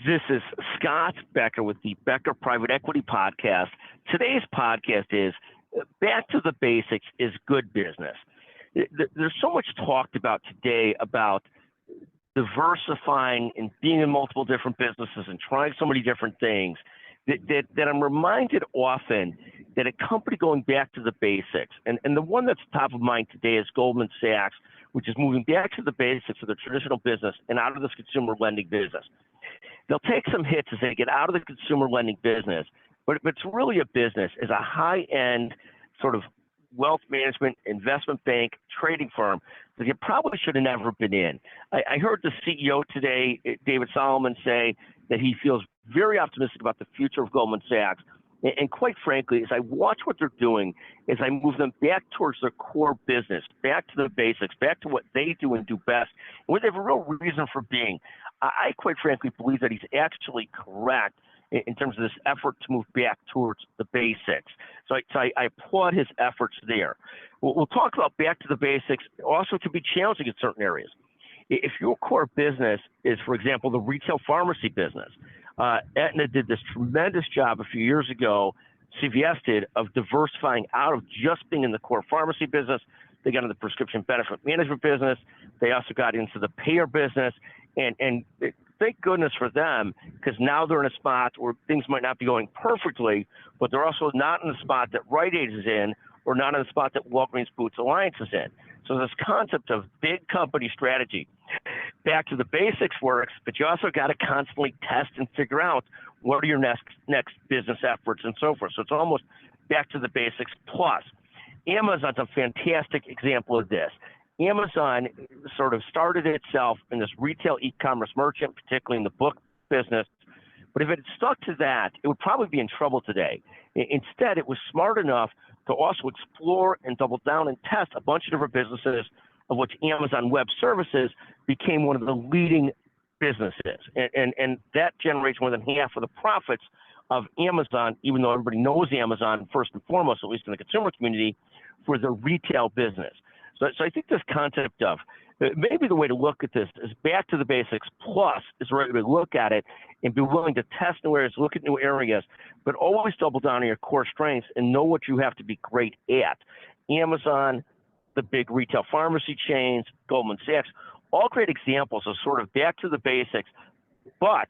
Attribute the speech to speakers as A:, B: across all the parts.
A: This is Scott Becker with the Becker Private Equity Podcast. Today's podcast is Back to the Basics is Good Business. There's so much talked about today about diversifying and being in multiple different businesses and trying so many different things that I'm reminded often that a company going back to the basics, and the one that's top of mind today is Goldman Sachs, which is moving back to the basics of the traditional business and out of this consumer lending business. They'll take some hits as they get out of the consumer lending business, but it's really a business as a high-end sort of wealth management, investment bank, trading firm that you probably should have never been in. I heard the CEO today, David Solomon, say that he feels very optimistic about the future of Goldman Sachs. And quite frankly, as I watch what they're doing, as I move them back towards their core business, back to the basics, back to what they do and do best, and where they have a real reason for being, I quite frankly believe that he's actually correct in terms of this effort to move back towards the basics. So I applaud his efforts there. We'll talk about back to the basics, also to be challenging in certain areas. If your core business is, for example, the retail pharmacy business, Aetna did this tremendous job a few years ago, CVS did, of diversifying out of just being in the core pharmacy business. They got into the prescription benefit management business. They also got into the payer business. And thank goodness for them, because now they're in a spot where things might not be going perfectly, but they're also not in the spot that Rite Aid is in, or not in the spot that Walgreens Boots Alliance is in. So this concept of big company strategy, back to the basics works, but you also got to constantly test and figure out what are your next business efforts and so forth. So it's almost back to the basics plus. Amazon's a fantastic example of this. Amazon sort of started itself in this retail e-commerce merchant, particularly in the book business. But if it had stuck to that, it would probably be in trouble today. Instead, it was smart enough to also explore and double down and test a bunch of different businesses, of which Amazon Web Services became one of the leading businesses. And that generates more than half of the profits of Amazon, even though everybody knows Amazon first and foremost, at least in the consumer community, for their retail business. So I think this concept of maybe the way to look at this is back to the basics plus is the right way to look at it and be willing to test new areas, look at new areas, but always double down on your core strengths and know what you have to be great at. Amazon, the big retail pharmacy chains, Goldman Sachs, all great examples of sort of back to the basics, but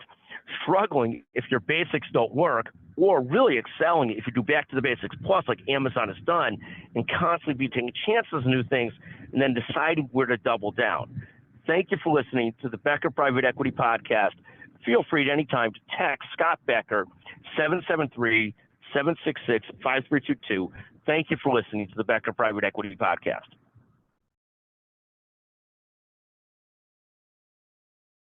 A: struggling if your basics don't work, or really excelling if you do back to the basics plus like Amazon has done, and constantly be taking chances on new things and then deciding where to double down. Thank you for listening to the Becker Private Equity Podcast. Feel free at any time to text Scott Becker, 773-766-5322. Thank you for listening to the Becker Private Equity Podcast.